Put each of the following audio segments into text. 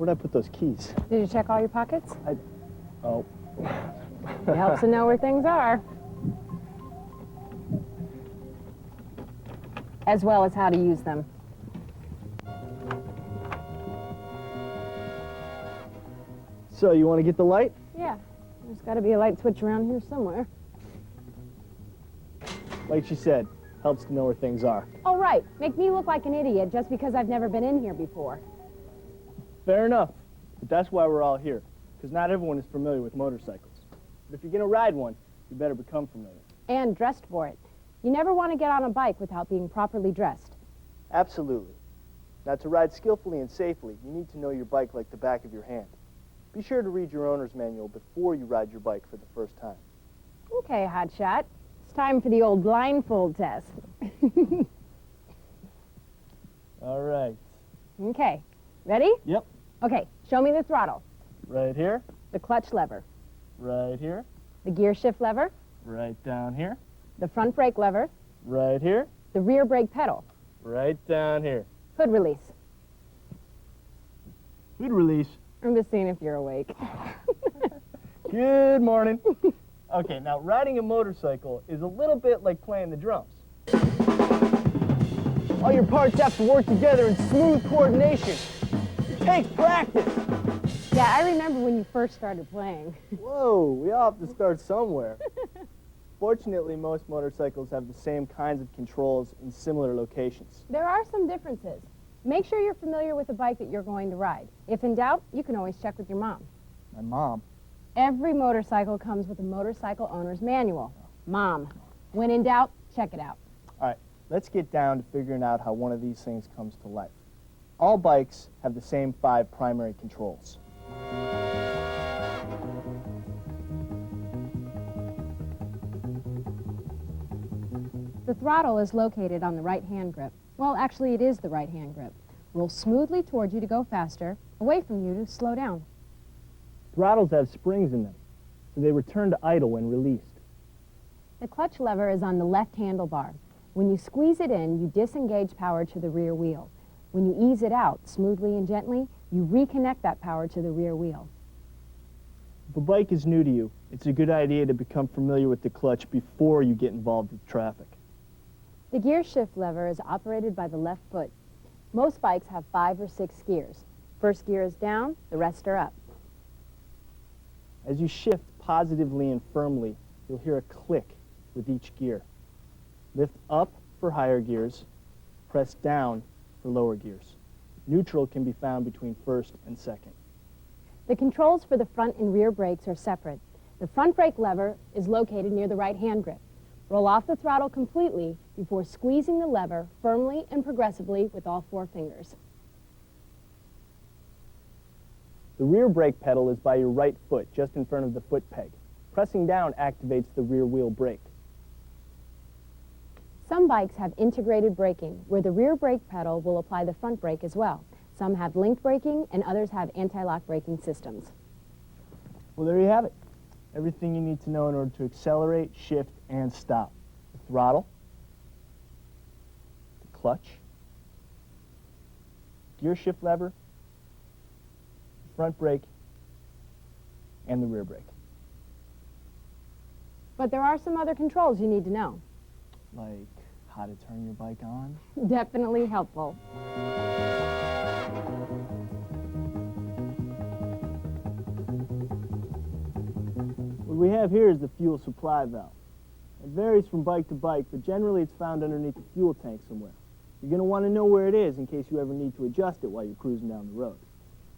Where'd I put those keys? Did you check all your pockets? Oh. It helps to know where things are. As well as how to use them. So, you want to get the light? Yeah, there's got to be a light switch around here somewhere. Like she said, helps to know where things are. Oh, right. Make me look like an idiot just because I've never been in here before. Fair enough. But that's why we're all here. Because not everyone is familiar with motorcycles. But if you're going to ride one, you better become familiar. And dressed for it. You never want to get on a bike without being properly dressed. Absolutely. Now, to ride skillfully and safely, you need to know your bike like the back of your hand. Be sure to read your owner's manual before you ride your bike for the first time. Okay, hotshot. It's time for the old blindfold test. All right. Okay. Ready? Yep. Okay, show me the throttle. Right here. The clutch lever. Right here. The gear shift lever. Right down here. The front brake lever. Right here. The rear brake pedal. Right down here. Hood release. Hood release. I'm just seeing if you're awake. Good morning. Okay, now riding a motorcycle is a little bit like playing the drums. All your parts have to work together in smooth coordination. It takes practice. Yeah, I remember when you first started playing. Whoa, we all have to start somewhere. Fortunately, most motorcycles have the same kinds of controls in similar locations. There are some differences. Make sure you're familiar with the bike that you're going to ride. If in doubt, you can always check with your mom. My mom? Every motorcycle comes with a motorcycle owner's manual. Mom, when in doubt, check it out. All right, let's get down to figuring out how one of these things comes to life. All bikes have the same 5 primary controls. The throttle is located on the right hand grip. Well, actually, it is the right hand grip. Roll smoothly toward you to go faster, away from you to slow down. Throttles have springs in them, so they return to idle when released. The clutch lever is on the left handlebar. When you squeeze it in, you disengage power to the rear wheel. When you ease it out smoothly and gently, you reconnect that power to the rear wheel. If a bike is new to you, it's a good idea to become familiar with the clutch before you get involved with traffic. The gear shift lever is operated by the left foot. Most bikes have 5 or 6 gears. First gear is down, the rest are up. As you shift positively and firmly, you'll hear a click with each gear. Lift up for higher gears, press down for lower gears. Neutral can be found between first and second. The controls for the front and rear brakes are separate. The front brake lever is located near the right hand grip. Roll off the throttle completely before squeezing the lever firmly and progressively with all 4 fingers. The rear brake pedal is by your right foot, just in front of the foot peg. Pressing down activates the rear wheel brake. Some bikes have integrated braking, where the rear brake pedal will apply the front brake as well. Some have linked braking, and others have anti-lock braking systems. Well, there you have it. Everything you need to know in order to accelerate, shift, and stop. The throttle, the clutch, gear shift lever, the front brake, and the rear brake. But there are some other controls you need to know. Like how to turn your bike on? Definitely helpful. What we have here is the fuel supply valve. It varies from bike to bike, but generally it's found underneath the fuel tank somewhere. You're going to want to know where it is in case you ever need to adjust it while you're cruising down the road.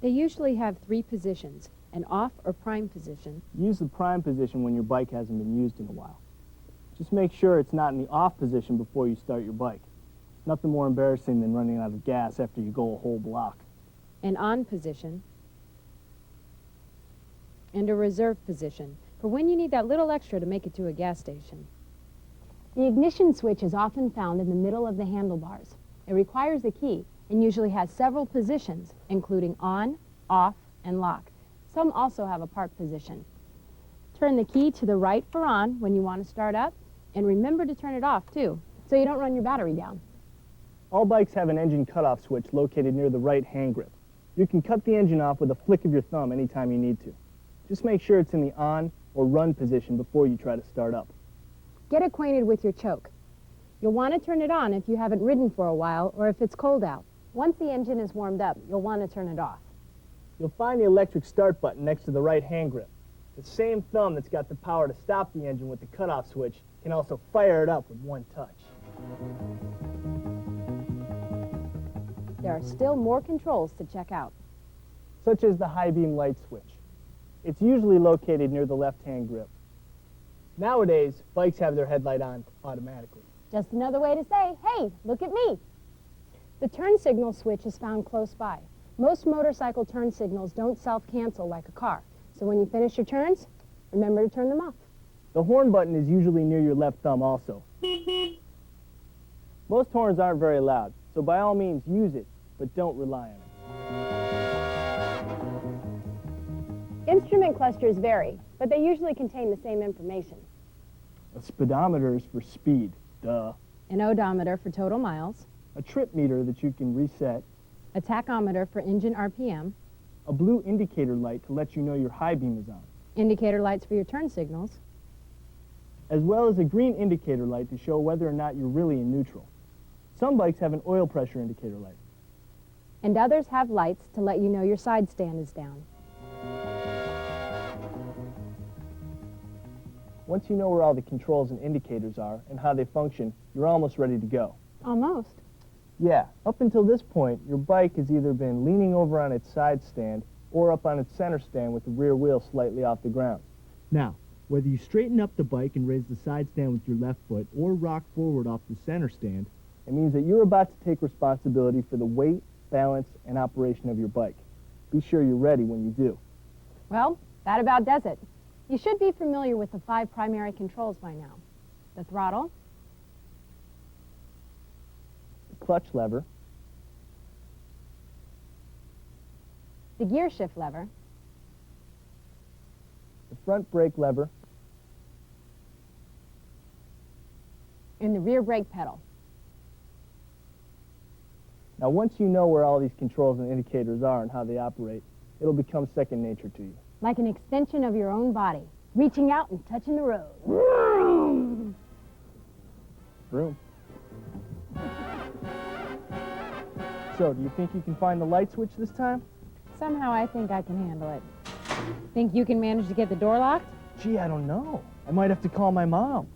They usually have 3 positions, an off or prime position. Use the prime position when your bike hasn't been used in a while. Just make sure it's not in the off position before you start your bike. Nothing more embarrassing than running out of gas after you go a whole block. An on position, and a reserve position, for when you need that little extra to make it to a gas station. The ignition switch is often found in the middle of the handlebars. It requires a key and usually has several positions, including on, off, and lock. Some also have a park position. Turn the key to the right for on when you want to start up, and remember to turn it off too, so you don't run your battery down. All bikes have an engine cutoff switch located near the right hand grip. You can cut the engine off with a flick of your thumb anytime you need to. Just make sure it's in the on or run position before you try to start up. Get acquainted with your choke. You'll want to turn it on if you haven't ridden for a while or if it's cold out. Once the engine is warmed up, you'll want to turn it off. You'll find the electric start button next to the right hand grip. The same thumb that's got the power to stop the engine with the cutoff switch can also fire it up with one touch. There are still more controls to check out. Such as the high beam light switch. It's usually located near the left-hand grip. Nowadays, bikes have their headlight on automatically. Just another way to say, hey, look at me. The turn signal switch is found close by. Most motorcycle turn signals don't self-cancel like a car, so when you finish your turns, remember to turn them off. The horn button is usually near your left thumb also. Most horns aren't very loud, so by all means use it, but don't rely on it. Instrument clusters vary, but they usually contain the same information. A speedometer is for speed, duh. An odometer for total miles, A trip meter that you can reset, a tachometer for engine RPM, a blue indicator light to let you know your high beam is on, indicator lights for your turn signals, as well as a green indicator light to show whether or not you're really in neutral. Some bikes have an oil pressure indicator light. and others have lights to let you know your side stand is down. Once you know where all the controls and indicators are and how they function, you're almost ready to go. Almost. Yeah, up until this point, your bike has either been leaning over on its side stand or up on its center stand with the rear wheel slightly off the ground. Now, whether you straighten up the bike and raise the side stand with your left foot or rock forward off the center stand, it means that you're about to take responsibility for the weight, balance, and operation of your bike. Be sure you're ready when you do. Well, that about does it. You should be familiar with the 5 primary controls by now. The throttle, The clutch lever, the gear shift lever, the front brake lever, and the rear brake pedal. Now, once you know where all these controls and indicators are and how they operate, it'll become second nature to you. Like an extension of your own body, reaching out and touching the road. Vroom! Vroom. So, do you think you can find the light switch this time? Somehow I think I can handle it. Think you can manage to get the door locked? Gee, I don't know. I might have to call my mom.